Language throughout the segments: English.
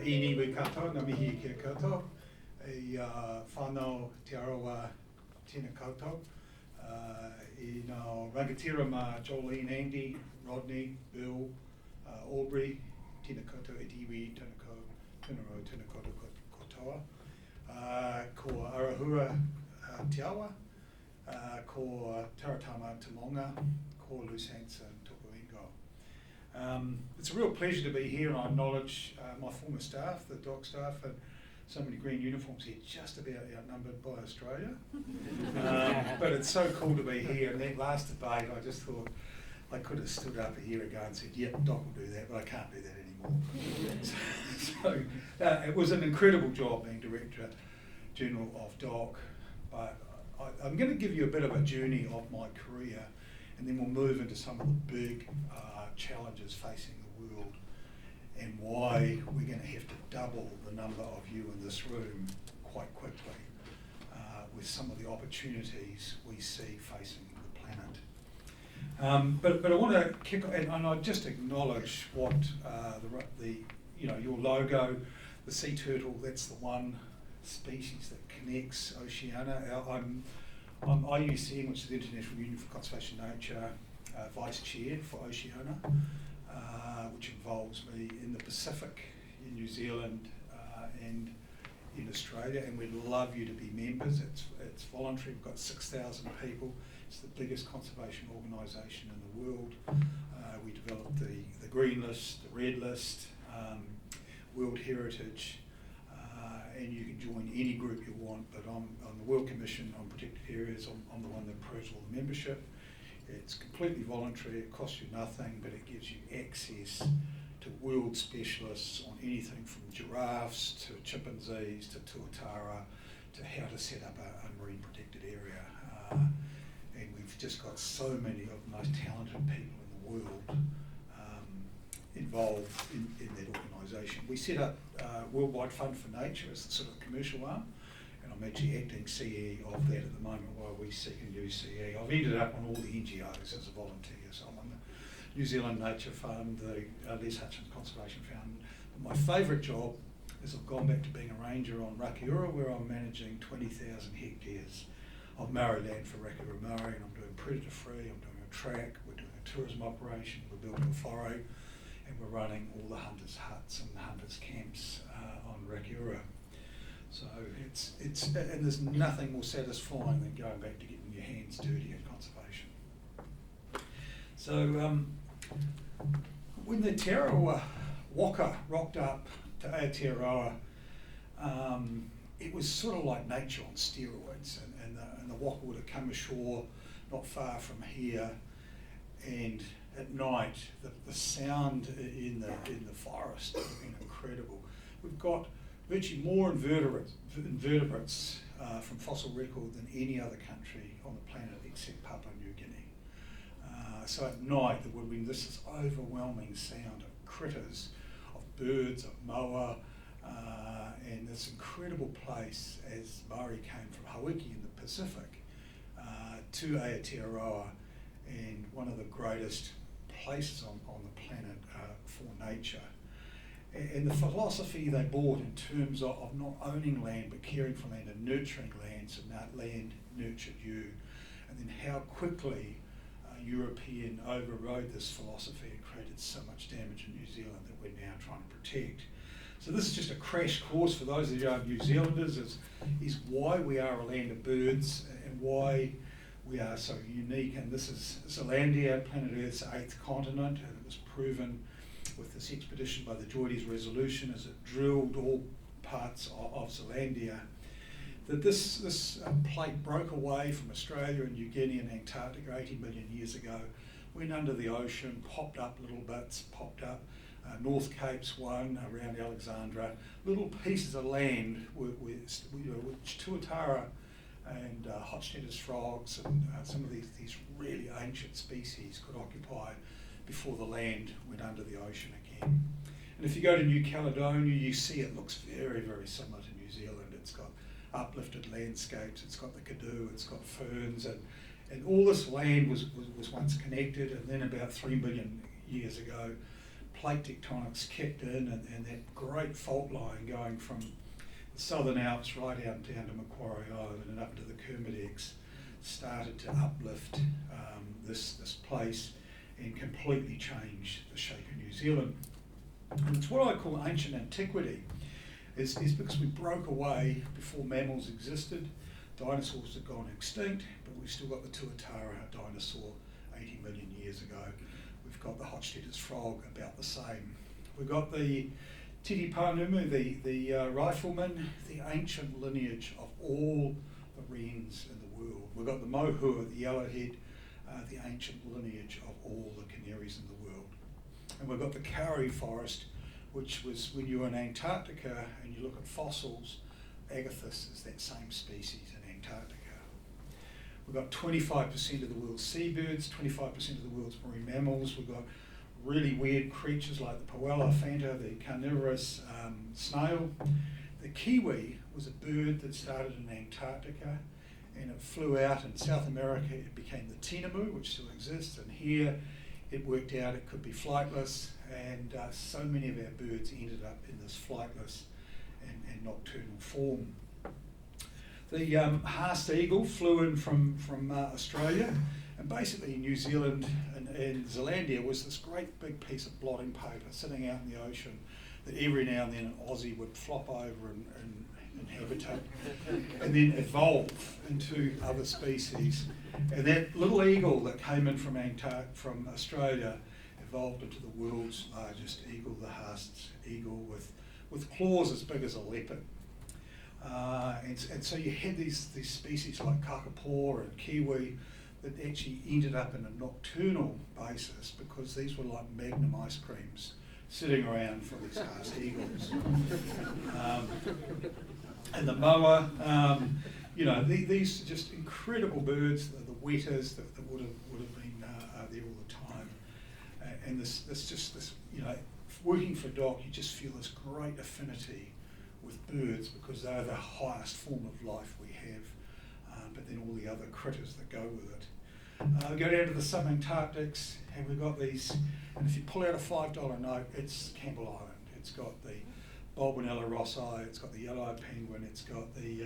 Iwi katoa, ngā mihi kia katoa, whanau te arawa tēnā koutou, I ngā rangatira mā Jolene, Andy, Rodney, Bill, Aubrey, tēnā koutou e iwi, tēnā rau, tēnā koutou katoa, ko Arahura te awa, ko Taratama Tamonga, ko Lou Sanson, toko ingo. It's a real pleasure to be here, and I acknowledge my former staff, the dock staff, and so many green uniforms here, just about outnumbered by Australia. But it's so cool to be here, and that last debate, I just thought I could have stood up a year ago and said, yep, Doc will do that, but I can't do that anymore. So it was an incredible job being Director General of Dock, but I'm going to give you a bit of a journey of my career, and then we'll move into some of the big challenges facing the world and why we're going to have to double the number of you in this room quite quickly with some of the opportunities we see facing the planet. But I want to kick off, and I just acknowledge what your logo, the sea turtle. That's the one species that connects Oceania. I'm IUCN, which is the International Union for Conservation of Nature, Vice Chair for Oceania, which involves me in the Pacific, in New Zealand, and in Australia, and we'd love you to be members. It's voluntary. We've got 6,000 people. It's the biggest conservation organisation in the world. We developed the green list, the red list, World Heritage, and you can join any group you want, but I'm on the World Commission on Protected Areas. I'm the one that approves all the membership. It's completely voluntary, it costs you nothing, but it gives you access to world specialists on anything from giraffes to chimpanzees to tuatara to how to set up a marine protected area. And we've just got so many of the most talented people in the world involved in that organisation. We set up Worldwide Fund for Nature as the sort of commercial arm, and I'm actually acting CE of that at the moment while we seek a new CE. I've ended up on all the NGOs as a volunteer, so I'm on the New Zealand Nature Fund, the Les Hutchins Conservation Fund. But my favourite job is I've gone back to being a ranger on Rakiura, where I'm managing 20,000 hectares of Maori land for Rakiura Maori, and I'm doing predator free, I'm doing a track, we're doing a tourism operation, we're building a foray, and we're running all the hunters' huts and the hunters' camps on Rakiura. So and there's nothing more satisfying than going back to getting your hands dirty at conservation. So when the Te Arawa Waka rocked up to Aotearoa, it was sort of like nature on steroids, and the Waka would have come ashore not far from here, and at night the sound in the forest has been incredible. We've got virtually more invertebrates from fossil record than any other country on the planet except Papua New Guinea. So at night, this is overwhelming sound of critters, of birds, of moa, and this incredible place as Maori came from Hawaii in the Pacific to Aotearoa, and one of the greatest places on the planet for nature. And the philosophy they brought in terms of not owning land but caring for land and nurturing land, so that land nurtured you, and then how quickly European overrode this philosophy and created so much damage in New Zealand that we're now trying to protect. So this is just a crash course for those of you who are New Zealanders, is why we are a land of birds and why we are so unique. And this is Zealandia, planet Earth's 8th continent, and it was proven with this expedition by the Joides Resolution as it drilled all parts of Zealandia, that this plate broke away from Australia and New Guinea and Antarctica 80 million years ago, went under the ocean, popped up little bits, North Cape's one around Alexandra, little pieces of land which tuatara and Hotchnetters frogs and some of these really ancient species could occupy before the land went under the ocean again. And if you go to New Caledonia, you see it looks very, very similar to New Zealand. It's got uplifted landscapes, it's got the Kadoo, it's got ferns, and all this land was once connected, and then about 3 million years ago, plate tectonics kicked in, and that great fault line going from the Southern Alps right out down to Macquarie Island and up to the Kermadex started to uplift this place and completely change the shape of New Zealand. And it's what I call ancient antiquity, is because we broke away before mammals existed. Dinosaurs had gone extinct, but we've still got the Tuatara dinosaur 80 million years ago. We've got the Hochstetter's frog, about the same. We've got the Titi Panumu, the rifleman, the ancient lineage of all the wrens in the world. We've got the mohua, the yellowhead, the ancient lineage of all the canaries in the world. And we've got the kauri forest, which was when you were in Antarctica and you look at fossils, Agathis is that same species in Antarctica. We've got 25% of the world's seabirds, 25% of the world's marine mammals. We've got really weird creatures like the Poella fanta, the carnivorous snail. The kiwi was a bird that started in Antarctica and it flew out in South America. It became the tinamu, which still exists, and here it worked out it could be flightless, and so many of our birds ended up in this flightless and nocturnal form. The Haast eagle flew in from Australia, and basically New Zealand and Zealandia was this great big piece of blotting paper sitting out in the ocean that every now and then an Aussie would flop over and inhabitate and then evolve into other species. And that little eagle that came in from Australia evolved into the world's largest eagle, the Haast's eagle, with claws as big as a leopard. And so you had these species like kakapo and kiwi that actually ended up in a nocturnal basis because these were like Magnum ice creams sitting around for these Haast eagles. And the moa, these are just incredible birds, the wetters that would have been there all the time. And this, working for DOC, you just feel this great affinity with birds because they're the highest form of life we have, but then all the other critters that go with it. Go down to the subantarctics, and we've got these, and if you pull out a $5 note, it's Campbell Island. It's got the Bulbinella rossi, it's got the yellow penguin, it's got the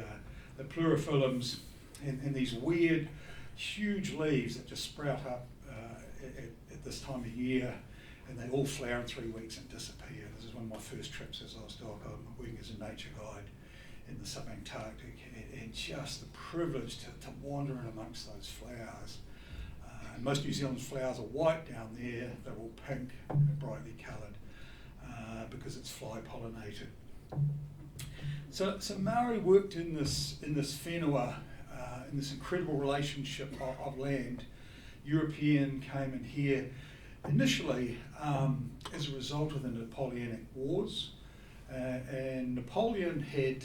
pleurophyllums, and these weird, huge leaves that just sprout up at this time of year, and they all flower in 3 weeks and disappear. This is one of my first trips as I was DOC. I'm working as a nature guide in the subantarctic, and just the privilege to wander in amongst those flowers. And most New Zealand's flowers are white down there, they're all pink and brightly coloured because it's fly pollinated. So Maori worked in this whenua, in this incredible relationship of land. European came in here initially as a result of the Napoleonic Wars, and Napoleon had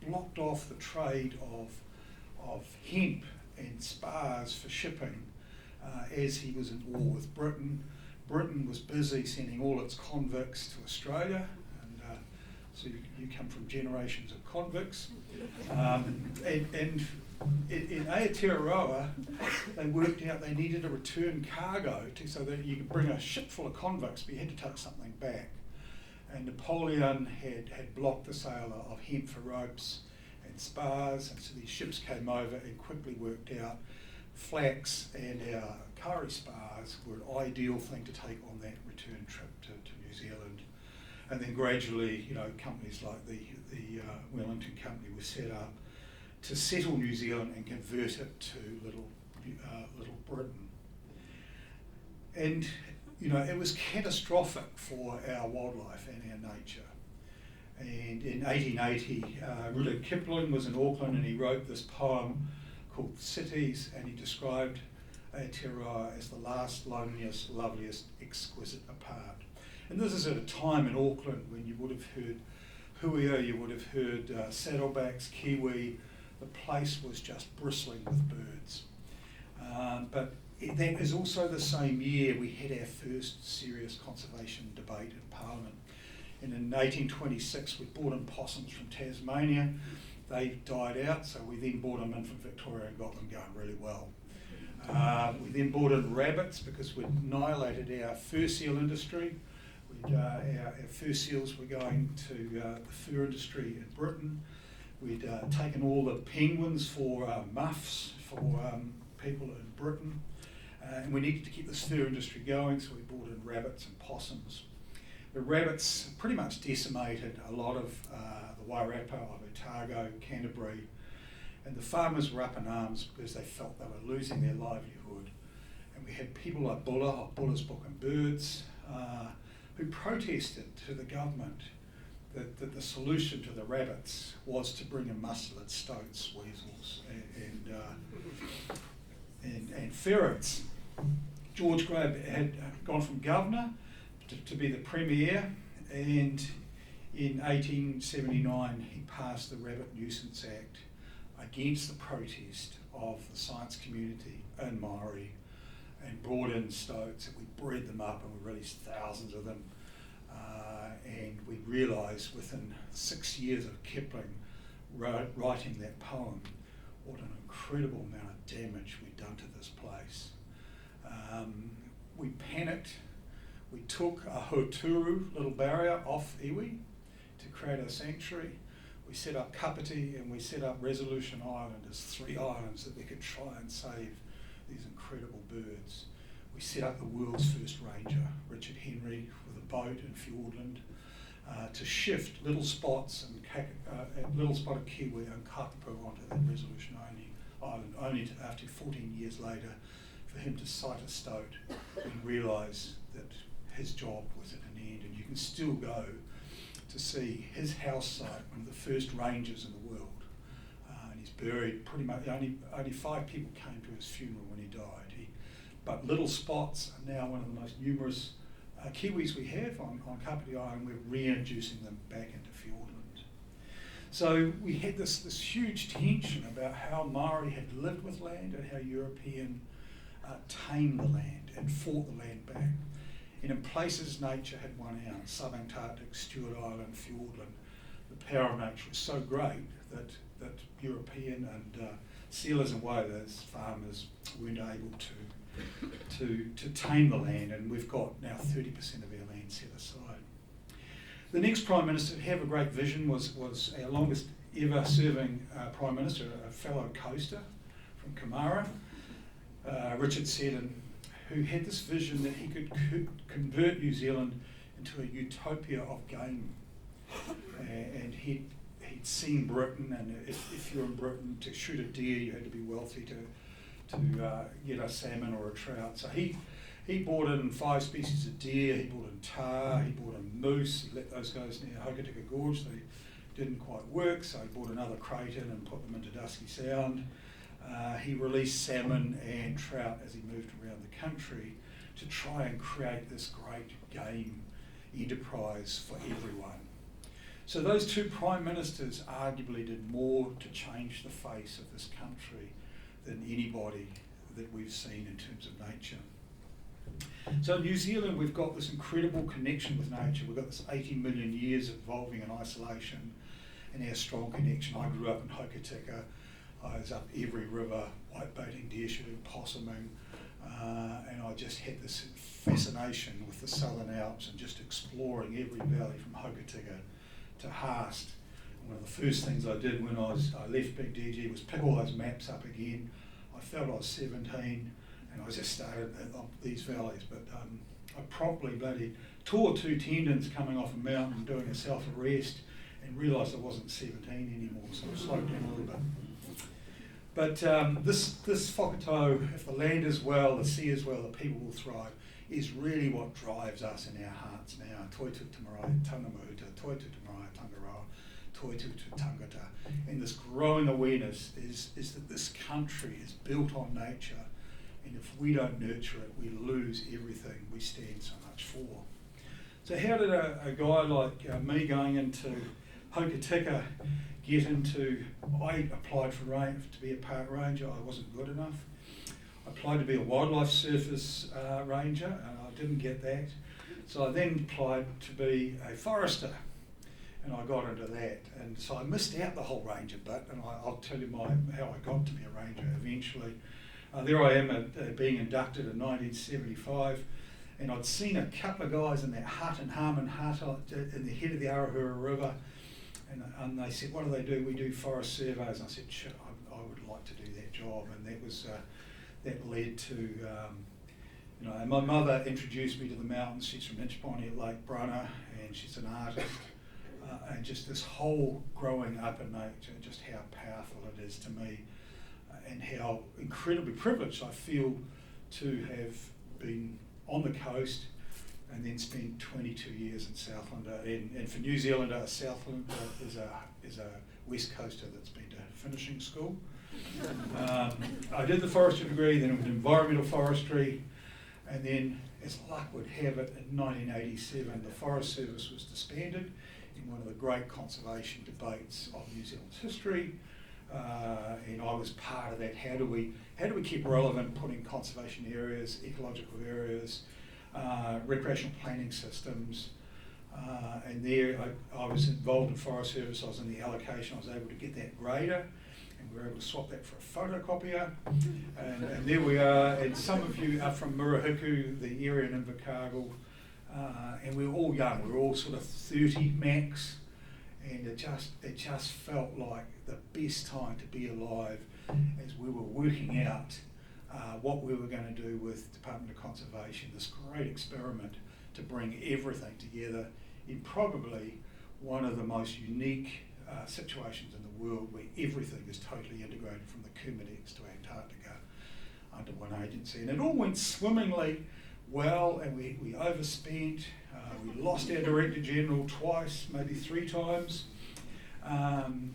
blocked off the trade of hemp and spars for shipping as he was in war with Britain. Britain was busy sending all its convicts to Australia, and so you come from generations of convicts. And in Aotearoa, they worked out they needed a return cargo so that you could bring a ship full of convicts, but you had to take something back. And Napoleon had blocked the sale of hemp for ropes and spars, and so these ships came over and quickly worked out flax and our kauri spars were an ideal thing to take on that return trip to New Zealand. And then gradually, companies like the Wellington Company were set up to settle New Zealand and convert it to Little Britain. And it was catastrophic for our wildlife and our nature. And in 1880, Rudyard Kipling was in Auckland and he wrote this poem called Cities, and he described Aotearoa as the last, loneliest, loveliest, exquisite apart. And this is at a time in Auckland when you would have heard huia, you would have heard saddlebacks, kiwi. The place was just bristling with birds. But that is also the same year we had our first serious conservation debate in Parliament. And in 1826 we brought in possums from Tasmania. They died out, so we then brought them in from Victoria and got them going really well. We then brought in rabbits because we'd annihilated our fur seal industry. our first seals were going to the fur industry in Britain. We'd taken all the penguins for muffs for people in Britain. And we needed to keep this fur industry going, so we brought in rabbits and possums. The rabbits pretty much decimated a lot of the Wairarapa of Otago, Canterbury, and the farmers were up in arms because they felt they were losing their livelihood. And we had people like Buller of Buller's Book and Birds who protested to the government that the solution to the rabbits was to bring in mustard stoats, weasels, and ferrets. George Graham had gone from governor to be the premier, and in 1879 he passed the Rabbit Nuisance Act against the protest of the science community in Maori, and brought in stoats, and we bred them up and we released thousands of them. And we realised within 6 years of Kipling writing that poem what an incredible amount of damage we'd done to this place. We panicked. We took a Hoturu little barrier off iwi to create a sanctuary. We set up Kapiti and we set up Resolution Island as 3 islands that we could try and save these incredible birds. We set up the world's first ranger, Richard Henry, with a boat in Fiordland to shift little spots and little spotted kiwi and kakapo onto that Resolution Island, only to, after 14 years later, for him to sight a stoat and realise that his job was at an end. And you can still go to see his house site, one of the first rangers in the world. And he's buried pretty much, only 5 people came to his funeral when he died. But little spots are now one of the most numerous kiwis we have on Kapiti Island. We're reintroducing them back into Fiordland. So we had this huge tension about how Maori had lived with land and how European tamed the land and fought the land back. And in places nature had won out, Subantarctic, Stewart Island, Fiordland, the power of nature was so great that European and sealers and whalers, farmers, weren't able to tame the land, and we've got now 30% of our land set aside. The next Prime Minister to have a great vision was our longest ever serving Prime Minister, a fellow coaster from Kamara, Richard Seddon, who had this vision that he could convert New Zealand into a utopia of game. And he'd seen Britain, and if you're in Britain, to shoot a deer you had to be wealthy to get a salmon or a trout. So he brought in 5 species of deer, he brought in tahr, he brought in moose, he let those guys near Hokitika Gorge. They didn't quite work, so he brought another crate in and put them into Dusky Sound. He released salmon and trout as he moved around the country to try and create this great game enterprise for everyone. So those 2 Prime Ministers arguably did more to change the face of this country than anybody that we've seen in terms of nature. So in New Zealand, we've got this incredible connection with nature. We've got this 80 million years of evolving in isolation and our strong connection. I grew up in Hokitika. I was up every river, whitebaiting, deer shooting, possuming, and I just had this fascination with the Southern Alps and just exploring every valley from Hokitika to Haast. One of the first things I did when I left Big DG was pick all those maps up again. I felt I was 17 and I just started up these valleys, but I promptly bloody tore 2 tendons coming off a mountain doing a self-arrest and realised I wasn't 17 anymore, so I slowed down a little bit. But this whakatau, if the land is well, the sea is well, the people will thrive, is really what drives us in our hearts now. Toi tu te marae tangamahuta, toi tu te marae tangaroa, toi tu te tangata. And this growing awareness is that this country is built on nature, and if we don't nurture it, we lose everything we stand so much for. So how did a guy like me going into Hokitika get into, I applied to be a park ranger, I wasn't good enough. I applied to be a wildlife service ranger, and I didn't get that. So I then applied to be a forester, and I got into that. And so I missed out the whole ranger bit, and I'll tell you how I got to be a ranger eventually. There I am being inducted in 1975, and I'd seen a couple of guys in that hut in Harmon Hut in the head of the Arahura River, and they said, what do they do? We do forest surveys. And I said, shit, I would like to do that job, and that was that led to, and my mother introduced me to the mountains. She's from Inchbonny at Lake Brunner, and she's an artist, and just this whole growing up in nature, just how powerful it is to me, and how incredibly privileged I feel to have been on the coast and then spent 22 years in Southlander. And for New Zealander, Southlander is a West Coaster that's been to finishing school. I did the forestry degree, then I went to environmental forestry, and then, as luck would have it, in 1987 the Forest Service was disbanded in one of the great conservation debates of New Zealand's history, and I was part of that. How do we keep relevant, putting conservation areas, ecological areas, recreational planning systems, and there I was involved in Forest Service. I was in the allocation. I was able to get that grader, and we were able to swap that for a photocopier, and there we are. And some of you are from Murahiku, the area in Invercargill, and we were all young. We were all sort of 30 max, and it just felt like the best time to be alive as we were working out what we were going to do with Department of Conservation, this great experiment to bring everything together in probably one of the most unique situations in the world, where everything is totally integrated from the Kermadec to Antarctica under one agency. And it all went swimmingly well, and we overspent. We lost our Director General twice, maybe 3 times.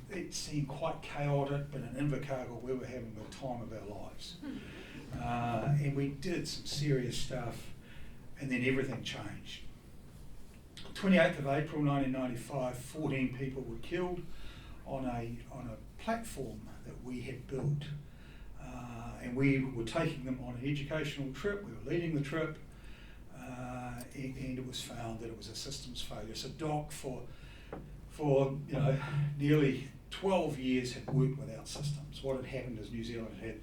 It seemed quite chaotic, but in Invercargill we were having the time of our lives. And we did some serious stuff, and then everything changed. 28th of April 1995, 14 people were killed on a platform that we had built. And we were taking them on an educational trip. We were leading the trip, and it was found that it was a systems failure. So DOC for nearly 12 years had worked without systems. What had happened is New Zealand had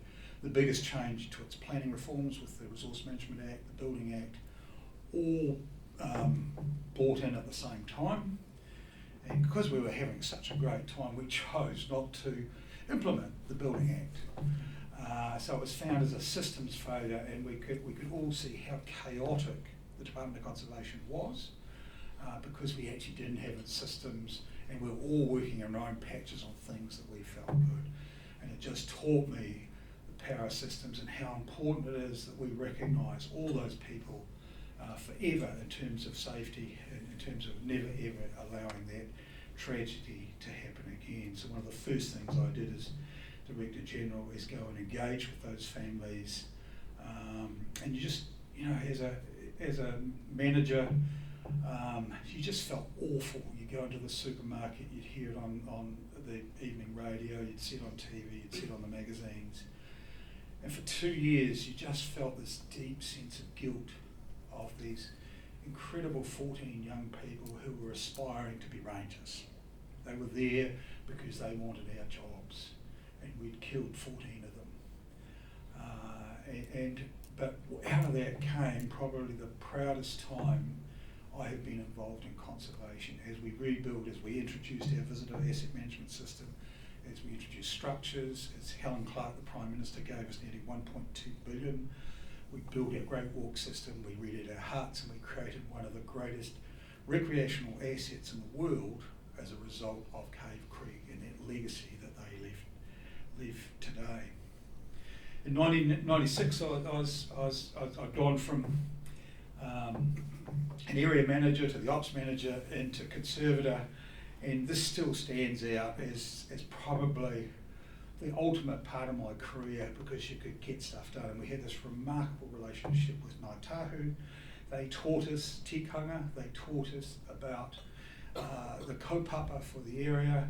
the biggest change to its planning reforms with the Resource Management Act, the Building Act, all brought in at the same time. And because we were having such a great time, we chose not to implement the Building Act. So it was found as a systems failure, and we could all see how chaotic the Department of Conservation was, because we actually didn't have its systems, and we were all working in our own patches on things that we felt good. And it just taught me the power of systems and how important it is that we recognise all those people forever in terms of safety, and in terms of never ever allowing that tragedy to happen again. So one of the first things I did as Director General is go and engage with those families, and you just, as a manager, you just felt awful. You go into the supermarket, you'd hear it on the evening radio, you'd see it on TV, you'd see it on the magazines, and for 2 years you just felt this deep sense of guilt of these incredible 14 young people who were aspiring to be rangers. They were there because they wanted our jobs, and we'd killed 14 of them. But out of that came probably the proudest time I have been involved in conservation, as we rebuilt, as we introduced our visitor asset management system, as we introduced structures, as Helen Clark, the Prime Minister, gave us nearly $1.2 billion. We built our Great Walk system, we redid our huts, and we created one of the greatest recreational assets in the world as a result of Cave Creek and that legacy that they live today. In 1996, I'd gone from an area manager to the ops manager into conservator, and this still stands out as probably the ultimate part of my career, because you could get stuff done. And we had this remarkable relationship with Ngāi Tahu. They taught us tikanga, they taught us about the kaupapa for the area,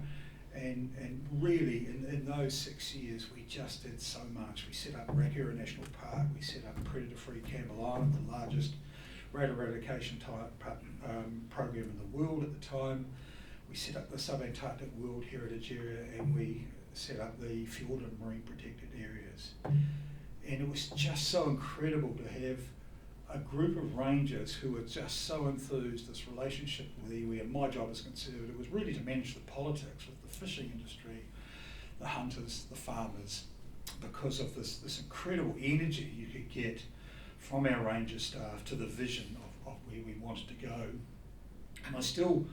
and really in those 6 years we just did so much. We set up Rakura National Park, we set up predator-free Campbell Island, the largest rat eradication program in the world at the time. We set up the Subantarctic World Heritage Area, and we set up the Fjord and Marine Protected Areas. And it was just so incredible to have a group of rangers who were just so enthused, this relationship with iwi, and my job as conservative was really to manage the politics with the fishing industry, the hunters, the farmers, because of this incredible energy you could get from our ranger staff to the vision of where we wanted to go. And I still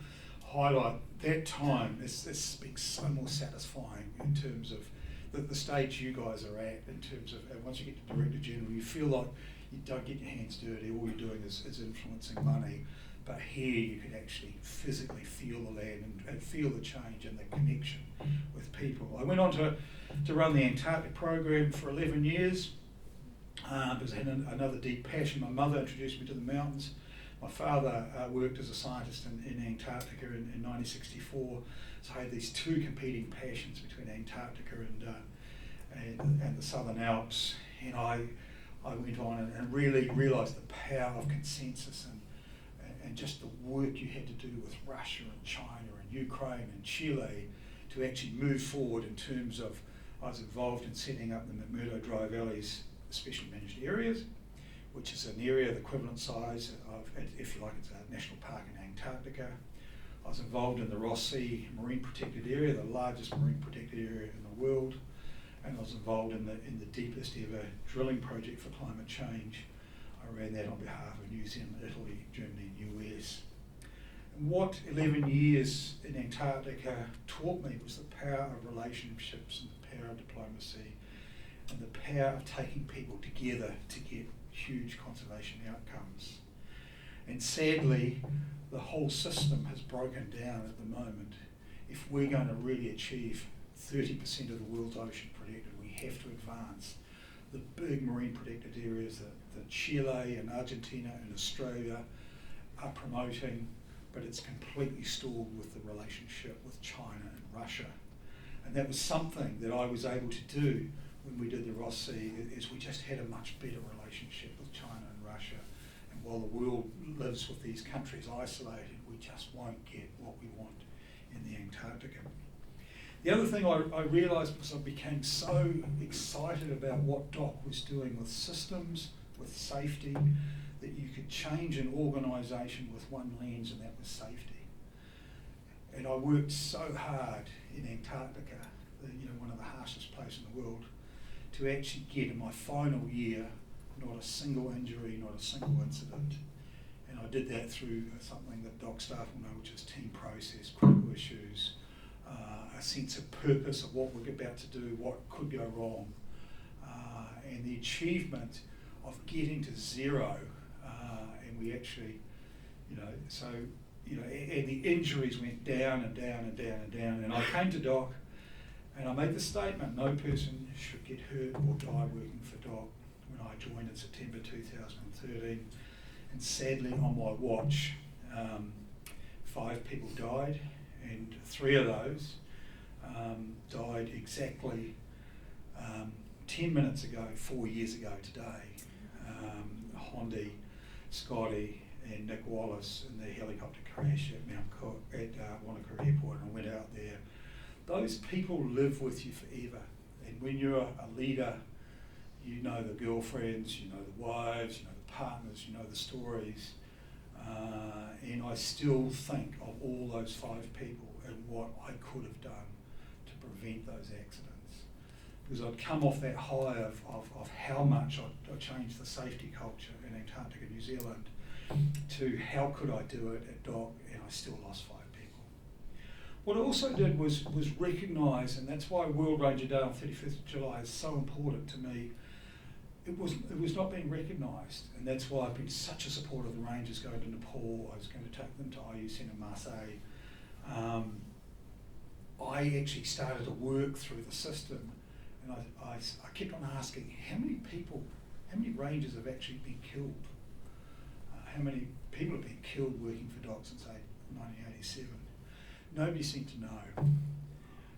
highlight that time as being so more satisfying in terms of the stage you guys are at, in terms of once you get to Director General, you feel like you don't get your hands dirty, all you're doing is influencing money. But here you can actually physically feel the land and feel the change and the connection with people. I went on to run the Antarctic program for 11 years because I had another deep passion. My mother introduced me to the mountains. My father worked as a scientist in Antarctica in 1964, so I had these two competing passions between Antarctica and the Southern Alps. And I went on and really realised the power of consensus and just the work you had to do with Russia and China and Ukraine and Chile to actually move forward in terms of, I was involved in setting up the McMurdo Dry Valley's special managed areas, which is an area the equivalent size of, if you like, it's a national park in Antarctica. I was involved in the Ross Sea Marine Protected Area, the largest marine protected area in the world, and I was involved in the deepest ever drilling project for climate change. I ran that on behalf of New Zealand, Italy, Germany, and US. And what 11 years in Antarctica taught me was the power of relationships and the power of diplomacy and the power of taking people together to get huge conservation outcomes. And sadly, the whole system has broken down at the moment. If we're going to really achieve 30% of the world's ocean protected, we have to advance the big marine protected areas that Chile and Argentina and Australia are promoting, but it's completely stalled with the relationship with China and Russia. And that was something that I was able to do when we did the Ross Sea, is we just had a much better relationship with China and Russia. And while the world lives with these countries isolated, we just won't get what we want in the Antarctica. The other thing I realised, because I became so excited about what DOC was doing with systems, with safety, that you could change an organisation with one lens, and that was safety. And I worked so hard in Antarctica, one of the harshest places in the world, to actually get in my final year not a single injury, not a single incident. And I did that through something that DOC staff will know, which is team process, critical issues, a sense of purpose of what we're about to do, what could go wrong, and the achievement of getting to zero. And we actually, and the injuries went down and down and down and down. And I came to DOC and I made the statement, no person should get hurt or die working for DOC, when I joined in September 2013. And sadly, on my watch, 5 people died, and 3 of those died exactly 10 minutes ago, 4 years ago today. Hondi, Scotty, and Nick Wallace in the helicopter crash at Mount Cook at Wanaka Airport, and I went out there. Those people live with you forever, and when you're a leader, you know the girlfriends, you know the wives, you know the partners, you know the stories, and I still think of all those 5 people and what I could have done to prevent those accidents. Because I'd come off that high of how much I changed the safety culture in Antarctica, New Zealand, to how could I do it at DOC, and I still lost 5 people. What I also did was recognise, and that's why World Ranger Day on 35th of July is so important to me, it was not being recognised, and that's why I've been such a supporter of the Rangers going to Nepal. I was going to take them to IUCN in Marseille. I actually started to work through the system, and I kept on asking, how many Rangers have actually been killed? How many people have been killed working for DOC since 1987? Nobody seemed to know.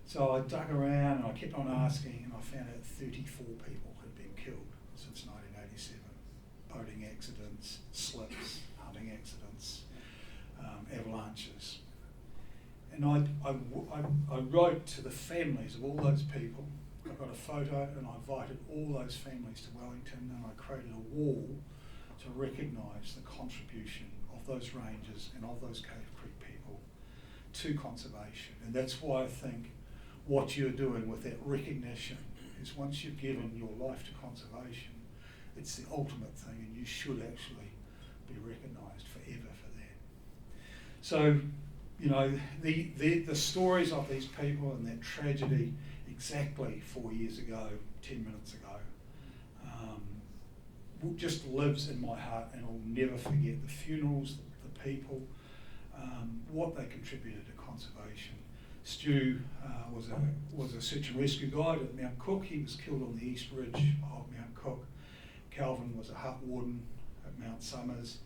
So I dug around and I kept on asking, and I found out 34 people had been killed since 1987. Boating accidents, slips, hunting accidents, avalanches. And I wrote to the families of all those people. I got a photo and I invited all those families to Wellington, and I created a wall to recognise the contribution of those rangers and of those Cave Creek people to conservation. And that's why I think what you're doing with that recognition is, once you've given your life to conservation, it's the ultimate thing, and you should actually be recognised forever for that. So, you know, the stories of these people and that tragedy exactly 4 years ago, 10 minutes ago, just lives in my heart, and I'll never forget the funerals, the people, what they contributed to conservation. Stu was a search and rescue guide at Mount Cook. He was killed on the east ridge of Mount Cook. Calvin was a hut warden at Mount Somers,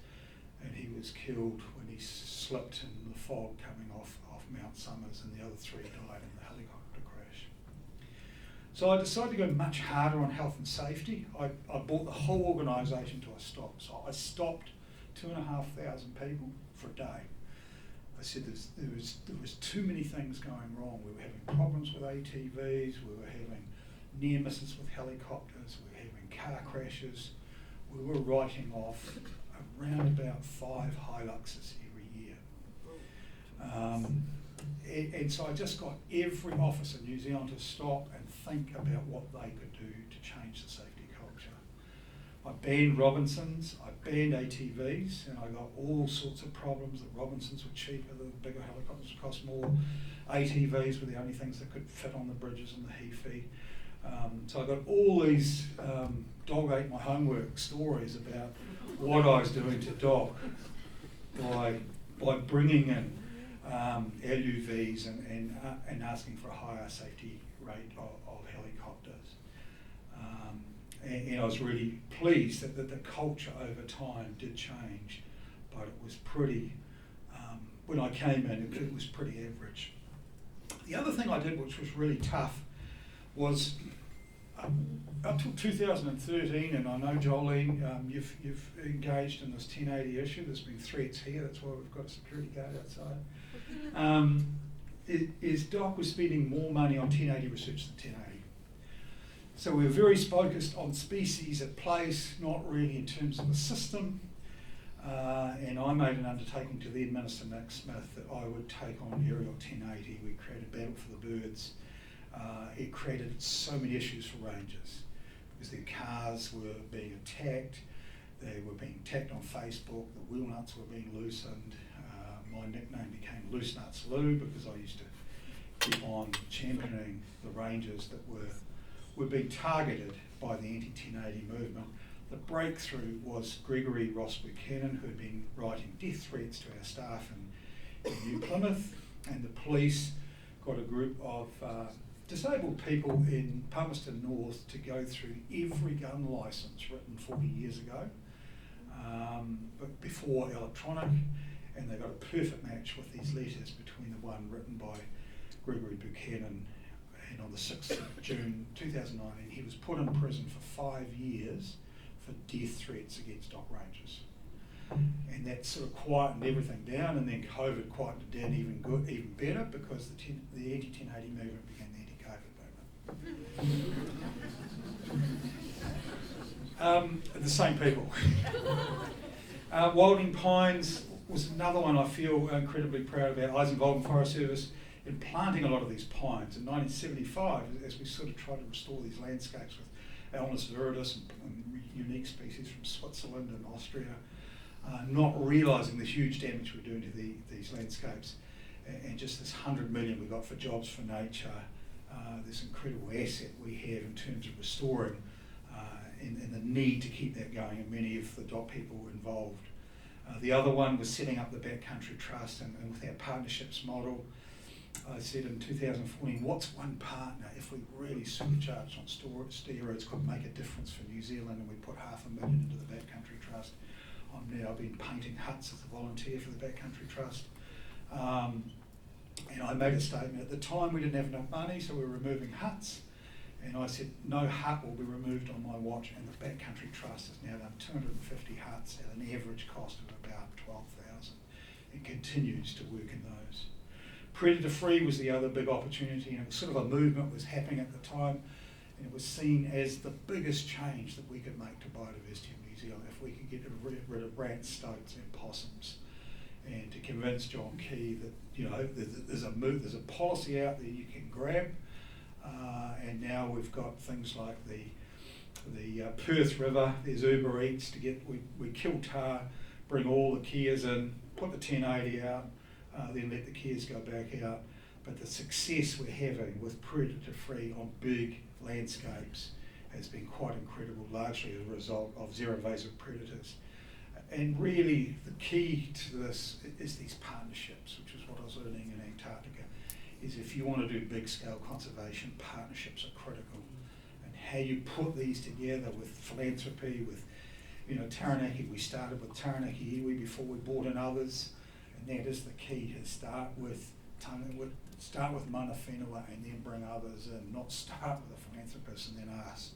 and he was killed when he slipped in the fog coming off Mount Somers, and the other three died in the helicopter crash. So I decided to go much harder on health and safety. I brought the whole organisation to a stop. So I stopped 2,500 people for a day. I said there was too many things going wrong. We were having problems with ATVs, we were having near misses with helicopters, we were having car crashes. We were writing off around about 5 Hiluxes every year. And so I just got every office in New Zealand to stop and think about what they could do to change the safety culture. I banned Robinsons, I banned ATVs, and I got all sorts of problems. The Robinsons were cheaper, the bigger helicopters cost more. ATVs were the only things that could fit on the bridges and the Heafy. So I got all these dog ate my homework stories about what I was doing to dog by bringing in LUVs and asking for a higher safety rate of helicopters. And I was really pleased that the culture over time did change, but it was pretty, when I came in, it was pretty average. The other thing I did, which was really tough, was up till 2013, and I know, Jolene, you've engaged in this 1080 issue. There's been threats here, that's why we've got a security guard outside. Is DOC was spending more money on 1080 research than 1080. So we were very focused on species at place, not really in terms of the system. And I made an undertaking to then Minister Nick Smith that I would take on aerial 1080. We created Battle for the Birds. It created so many issues for rangers because their cars were being attacked. They were being attacked on Facebook. The wheel nuts were being loosened. My nickname became Loose Nuts Lou because I used to keep on championing the rangers that were being targeted by the anti-1080 movement. The breakthrough was Gregory Ross Buchanan, who had been writing death threats to our staff in New Plymouth, and the police got a group of disabled people in Palmerston North to go through every gun licence written 40 years ago, but before electronic, and they got a perfect match with these letters between the one written by Gregory Buchanan, and on the 6th of June 2019 he was put in prison for 5 years for death threats against DOC rangers. And that sort of quietened everything down, and then COVID quietened it down even better because the anti-1080 movement became the anti-COVID movement. The same people. Wilding Pines was another one I feel incredibly proud about. I was involved in Forest Service in planting a lot of these pines. In 1975, as we sort of tried to restore these landscapes with Alnus viridis and unique species from Switzerland and Austria, not realising the huge damage we're doing to these landscapes, and just this 100 million we got for Jobs for Nature, this incredible asset we have in terms of restoring, and the need to keep that going, and many of the DOC people were involved. The other one was setting up the Backcountry Trust, and with our partnerships model, I said in 2014, what's one partner if we really supercharged on steroids could make a difference for New Zealand, and we put $500,000 into the Backcountry Trust. I've now been painting huts as a volunteer for the Backcountry Trust. And I made a statement. At the time we didn't have enough money, so we were removing huts. And I said, no hut will be removed on my watch, and the Backcountry Trust has now done 250 huts at an average cost of about $12,000. It continues to work in those. Predator free was the other big opportunity, and it was sort of a movement was happening at the time. And it was seen as the biggest change that we could make to biodiversity in New Zealand if we could get rid of rats, stoats and possums. And to convince John Key that, you know, there's a policy out there you can grab, and now we've got things like the Perth River. There's Uber Eats to get, we kill tar, bring all the Kias in, put the 1080 out, then let the Kias go back out. But the success we're having with predator-free on big landscapes has been quite incredible, largely as a result of zero-invasive predators. And really, the key to this is these partnerships, which is what I was learning in Antarctica, is if you want to do big-scale conservation, partnerships are critical. And how you put these together with philanthropy, with, you know, Taranaki, we started with Taranaki iwi before we brought in others, and that is the key, to start with mana whenua and then bring others in, not start with a philanthropist and then ask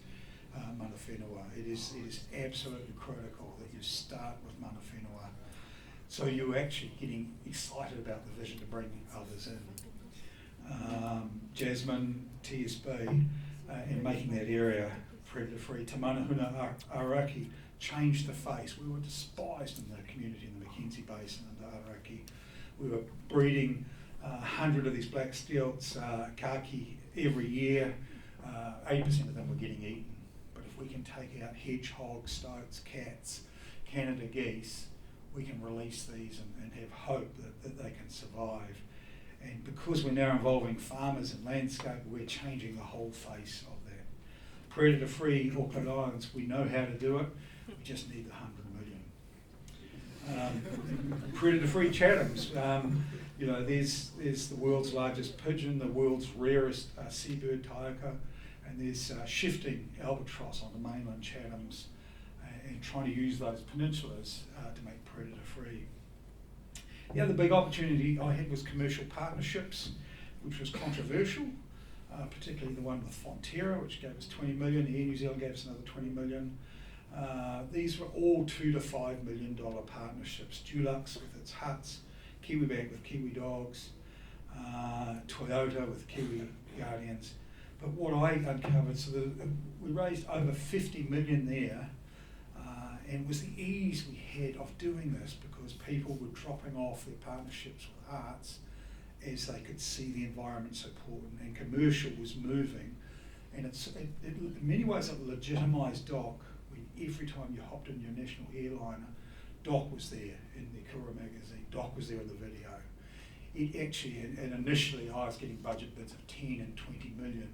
mana whenua. It is absolutely critical that you start with mana whenua, so you're actually getting excited about the vision to bring others in. Jasmine, TSB, and making that area predator-free. Te Manahuna Araki changed the face. We were despised in the community in the Mackenzie Basin and the Araki. We were breeding 100 of these black stilts, kaki, every year. 80% of them were getting eaten. But if we can take out hedgehogs, stoats, cats, Canada geese, we can release these and have hope that they can survive. And because we're now involving farmers and landscape, we're changing the whole face of that. Predator-free Auckland Islands, we know how to do it, we just need the 100 million. Predator-free Chathams, you know, there's the world's largest pigeon, the world's rarest seabird taika, and there's shifting albatross on the mainland Chathams, and trying to use those peninsulas to make predator-free. The other big opportunity I had was commercial partnerships, which was controversial, particularly the one with Fonterra, which gave us 20 million, Air New Zealand gave us another 20 million. These were all $2 to $5 million partnerships. Dulux with its huts, Kiwibank with Kiwi dogs, Toyota with Kiwi Guardians. But what I uncovered, we raised over 50 million there, and it was the ease we had of doing this because people were dropping off their partnerships with arts as they could see the environment support, and commercial was moving. And in many ways it legitimised DOC. Every time you hopped in your national airliner, DOC was there in the Kura magazine, DOC was there in the video. It actually, and initially I was getting budget bids of 10 and 20 million,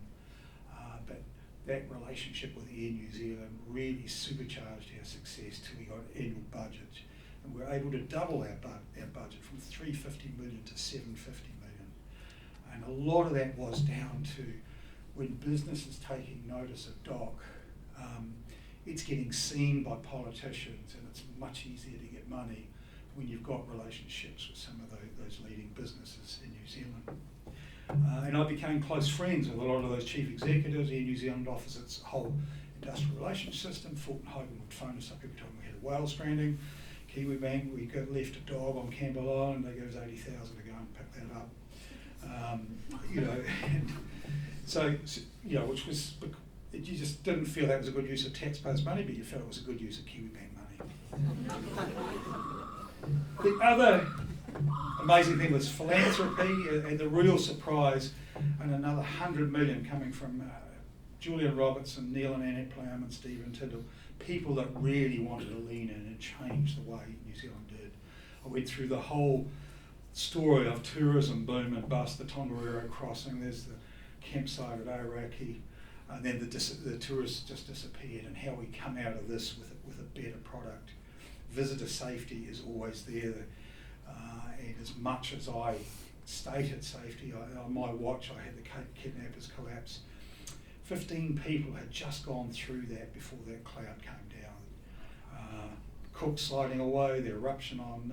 but that relationship with Air New Zealand really supercharged our success till we got an annual budget. And we were able to double our budget from 350 million to 750 million. And a lot of that was down to when business is taking notice of DOC, it's getting seen by politicians, and it's much easier to get money when you've got relationships with some of those leading businesses in New Zealand. And I became close friends with a lot of those chief executives. Air New Zealand offers its whole industrial relations system. Fulton Hogan would phone us up every time we had a whale stranding. Kiwibank, we got left a dog on Campbell Island, they gave us 80,000 to go and pick that up. You know, and so, you know, which was, you just didn't feel that was a good use of taxpayers' money, but you felt it was a good use of Kiwibank money. The other amazing thing was philanthropy, and the real surprise, and another 100 million coming from Julian Robertson, Neil and Annette Plowman, and Stephen Tyndall, people that really wanted to lean in and change the way New Zealand did. I went through the whole story of tourism boom and bust, the Tongariro crossing, there's the campsite at Aoraki, and then the tourists just disappeared, and how we come out of this with a better product. Visitor safety is always there, and as much as I stated safety, on my watch I had the Cape Kidnappers collapse. 15 people had just gone through that before that cloud came down. Cook sliding away, the eruption on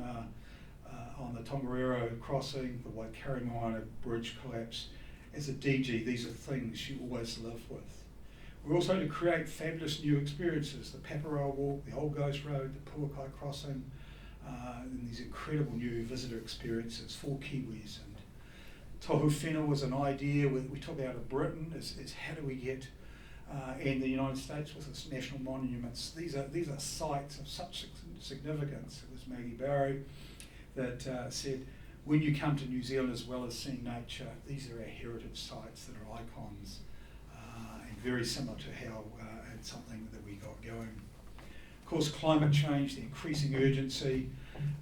the Tongariro crossing, the Waikaremoana bridge collapse. As a DG, these are things you always live with. We're also to create fabulous new experiences, the Paparoa Walk, the Old Ghost Road, the Puakai Crossing, and these incredible new visitor experiences for Kiwis. And Tohu Whenua was an idea we took out of Britain, is how do we get and the United States with its national monuments. These are sites of such significance. It was Maggie Barry that said, when you come to New Zealand, as well as seeing nature, these are our heritage sites that are icons, and very similar to how it's something that we got going. Of course, climate change, the increasing urgency,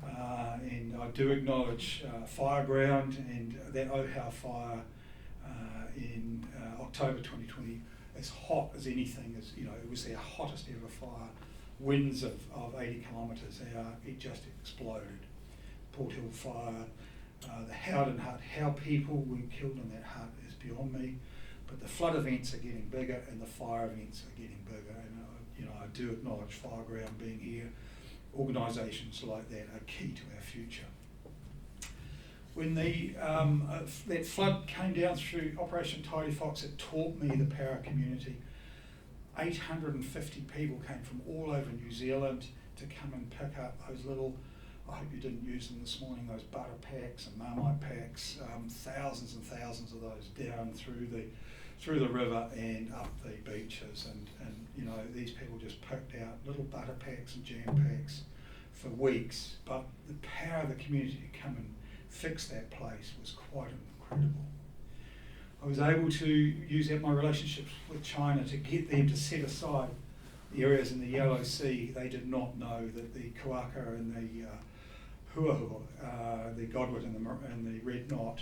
and I do acknowledge Fireground and that Ohau fire in October 2020, as hot as anything, it was their hottest ever fire, winds of 80 kilometres an hour, it just exploded. Port Hill fire, the Howden hut, how people were killed in that hut is beyond me, but the flood events are getting bigger and the fire events are getting bigger, and I do acknowledge Fireground being here. Organisations like that are key to our future. When that flood came down through Operation Tidy Fox, it taught me the power of community. 850 people came from all over New Zealand to come and pick up those little, I hope you didn't use them this morning, those butter packs and Marmite packs, thousands and thousands of those down through the river and up the beaches, and these people just picked out little butter packs and jam packs for weeks, but the power of the community to come and fix that place was quite incredible. I was able to use my relationships with China to get them to set aside the areas in the Yellow Sea. They did not know that the Kuaka and the Huahua, the Godwit and the Red Knot,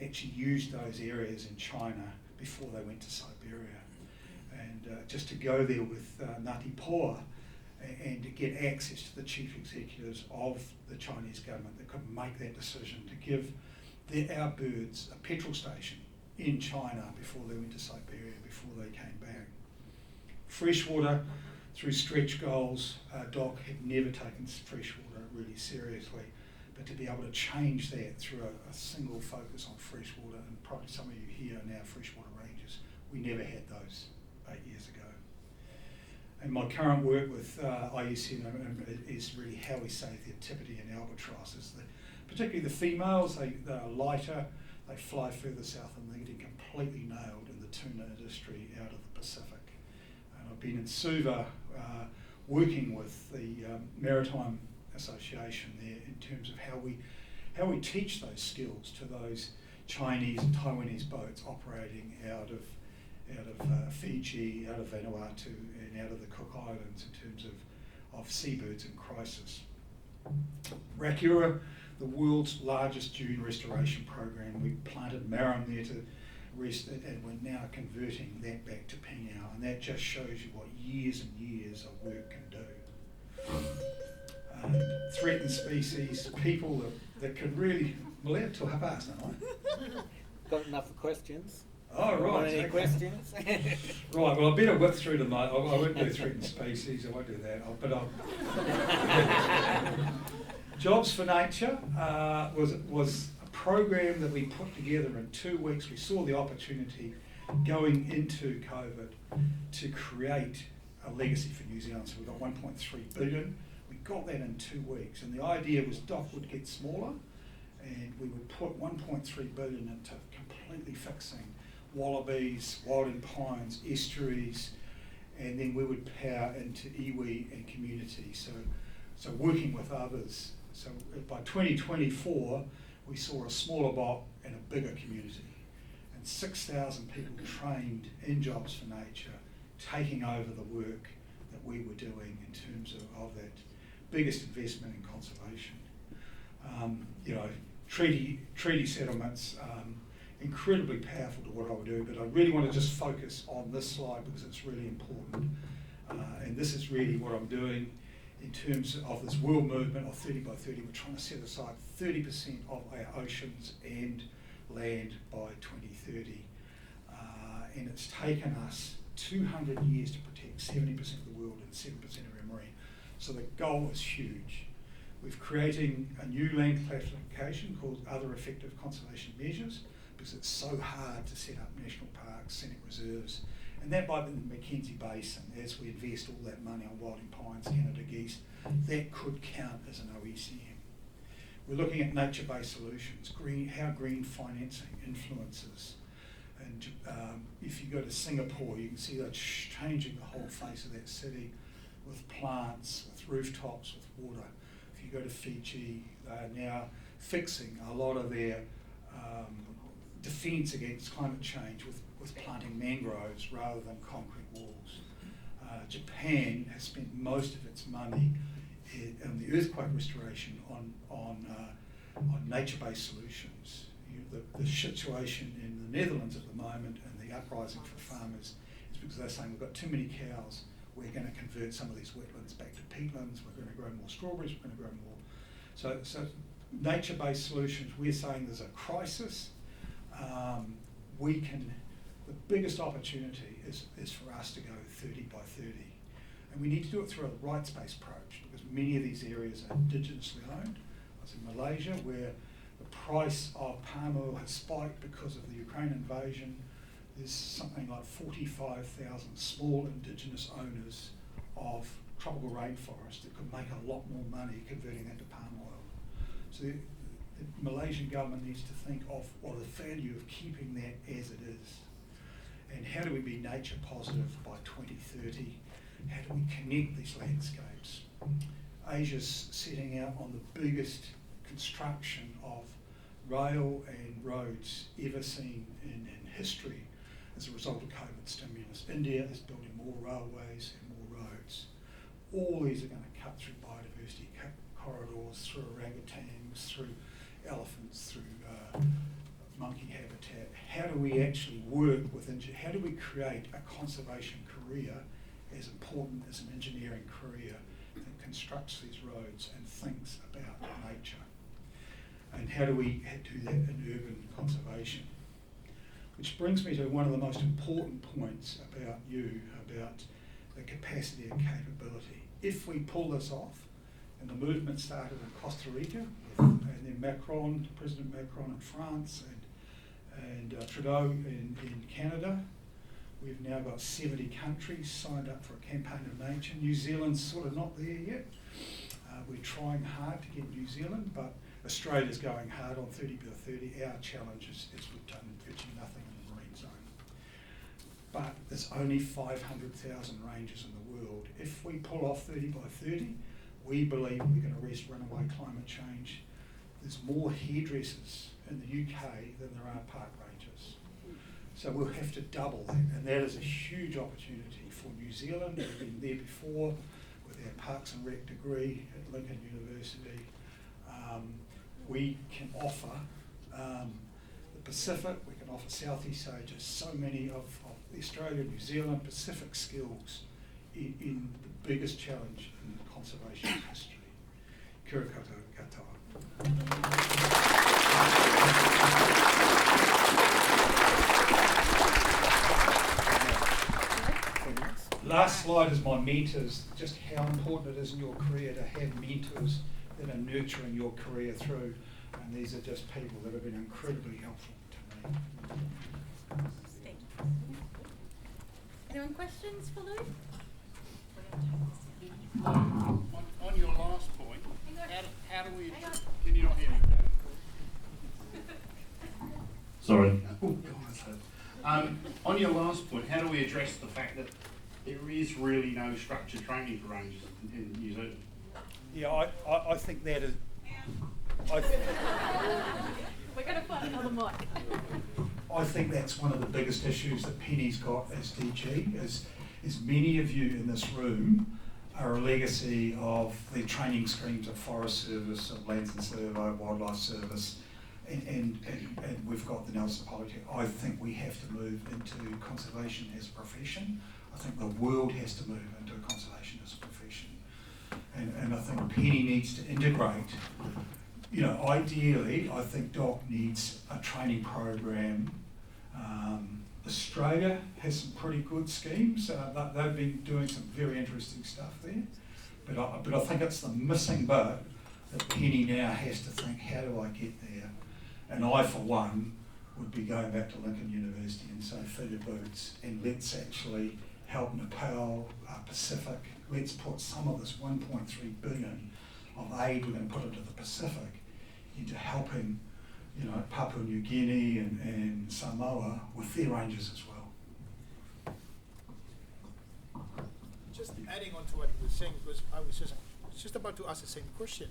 actually used those areas in China before they went to Siberia. And just to go there with Ngāti Poa and to get access to the chief executives of the Chinese government that could make that decision to give our birds a petrol station in China before they went to Siberia, before they came back. Freshwater, through stretch goals, DOC had never taken freshwater really seriously, but to be able to change that through a single focus on freshwater, and probably some of you here are now freshwater rangers, we never had those 8 years ago. And my current work with IUCN is really how we save the Tipiti and albatrosses. Particularly the females, they are lighter, they fly further south, and they're getting completely nailed in the tuna industry out of the Pacific. And I've been in Suva working with the Maritime Association there in terms of how we teach those skills to those Chinese and Taiwanese boats operating out of Fiji, out of Vanuatu, and out of the Cook Islands in terms of seabirds in crisis. Rakura, the world's largest dune restoration program, we planted marram there to rest it, and we're now converting that back to pingao, and that just shows you what years and years of work can do. Threatened species, people that could really, well, they're to have us, don't I? Got enough questions? Oh, right. Any questions? Right, well, I better whip through them. I won't do threatened species, I won't do that. Jobs for Nature was a program that we put together in 2 weeks. We saw the opportunity going into COVID to create a legacy for New Zealand. So we got 1.3 billion. We got that in 2 weeks. And the idea was DOC would get smaller and we would put 1.3 billion into completely fixing wallabies, wilding pines, estuaries, and then we would power into iwi and community. So working with others. So by 2024, we saw a smaller BOC and a bigger community. And 6,000 people trained in Jobs for Nature, taking over the work that we were doing in terms of that biggest investment in conservation. Treaty settlements, incredibly powerful to what I would do, but I really want to just focus on this slide because it's really important. And this is really what I'm doing in terms of this world movement of 30 by 30. We're trying to set aside 30% of our oceans and land by 2030. And it's taken us 200 years to protect 70% of the world and 7% of our marine. So the goal is huge. We're creating a new land classification called Other Effective Conservation Measures because it's so hard to set up national parks, scenic reserves, and that by the Mackenzie Basin, as we invest all that money on wilding pines, Canada geese, that could count as an OECM. We're looking at nature-based solutions, how green financing influences And if you go to Singapore, you can see they're changing the whole face of that city with plants, with rooftops, with water. If you go to Fiji, they are now fixing a lot of their defence against climate change with planting mangroves rather than concrete walls. Japan has spent most of its money in the earthquake restoration on nature-based solutions. The situation in the Netherlands at the moment and the uprising for farmers is because they're saying we've got too many cows, we're going to convert some of these wetlands back to peatlands, we're going to grow more strawberries, we're going to grow more. So nature-based solutions, we're saying there's a crisis. The biggest opportunity is for us to go 30 by 30. And we need to do it through a rights-based approach because many of these areas are indigenously owned. I was in Malaysia where the price of palm oil has spiked because of the Ukraine invasion. There's something like 45,000 small indigenous owners of tropical rainforest that could make a lot more money converting that to palm oil. So the Malaysian government needs to think of what the value of keeping that as it is. And how do we be nature positive by 2030? How do we connect these landscapes? Asia's setting out on the biggest construction of rail and roads ever seen in history as a result of COVID stimulus. India is building more railways and more roads. All these are going to cut through biodiversity corridors, through orangutans, through elephants, through monkey habitat. How do we actually work with how do we create a conservation career as important as an engineering career that constructs these roads and thinks about nature? And how do we do that in urban conservation? Which brings me to one of the most important points about you, about the capacity and capability. If we pull this off, and the movement started in Costa Rica, and then Macron, President Macron in France, and Trudeau in Canada. We've now got 70 countries signed up for a campaign of nature. New Zealand's sort of not there yet. We're trying hard to get New Zealand, but Australia's going hard on 30 by 30. Our challenge is we've done virtually nothing in the marine zone. But there's only 500,000 ranges in the world. If we pull off 30 by 30, we believe we're going to arrest runaway climate change. There's more hairdressers in the UK than there are park rangers. So we'll have to double that, and that is a huge opportunity for New Zealand. We've been there before with our Parks and Rec degree at Lincoln University. We can offer the Pacific, we can offer Southeast Asia, so many of the Australia, New Zealand, Pacific skills in the biggest challenge in conservation history. Kia ora koutou katoa. Last slide is my mentors, just how important it is in your career to have mentors that are nurturing your career through. And these are just people that have been incredibly helpful to me. Thank you. Anyone questions for Lou? On your last point, how do we... Hang on. Can you not hear me? Sorry. On your last point, how do we address the fact that there is really no structured training for rangers in New Zealand? Yeah, I think that is... We're going to find another mic. I think that's one of the biggest issues that Penny's got as DG, is many of you in this room are a legacy of the training streams of Forest Service, of Lands and Survey, Wildlife Service, and we've got the Nelson Polytech. I think we have to move into conservation as a profession. I think the world has to move into conservation as a profession. And I think Penny needs to integrate, you know, ideally, I think DOC needs a training program. Australia has some pretty good schemes. They've been doing some very interesting stuff there. But I think it's the missing boat that Penny now has to think, how do I get there? And I, for one, would be going back to Lincoln University and say, fill your boots, and let's actually help Nepal, Pacific. Let's put some of this 1.3 billion of aid we're going to put into the Pacific into helping you know, Papua New Guinea and Samoa with their rangers as well. Just adding on to what he was saying, because I was just about to ask the same question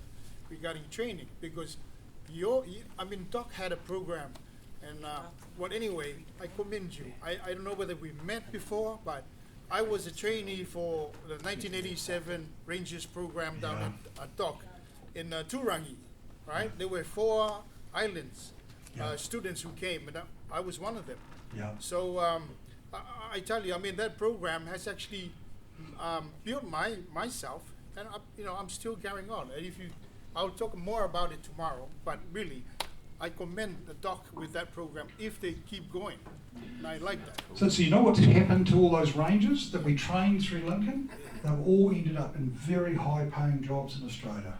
regarding training, because Doc had a program, and well, anyway, I commend you. I don't know whether we met before, but I was a trainee for the 1987 Rangers program down at Doc in Turangi, right? There were 4 islands, students who came, and I was one of them. Yeah. So I tell you, I mean, that program has actually built myself, and I'm still carrying on. And I'll talk more about it tomorrow. But really, I commend the Doc with that program if they keep going, and I like that. So you know what's happened to all those rangers that we trained through Lincoln? They've all ended up in very high-paying jobs in Australia.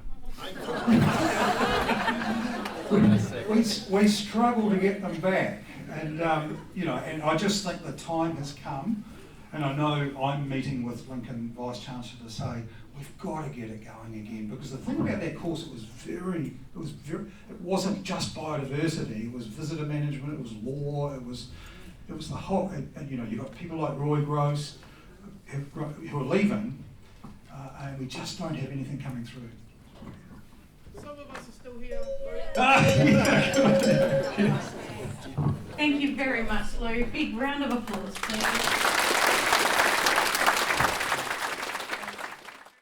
We struggle to get them back, and and I just think the time has come. And I know I'm meeting with Lincoln Vice Chancellor to say we've got to get it going again, because the thing about that course, it wasn't just biodiversity. It was visitor management. It was law. It was the whole. And you got people like Roy Gross who are leaving, and we just don't have anything coming through. Some of us are still here. Thank you very much, Lou. Big round of applause, please.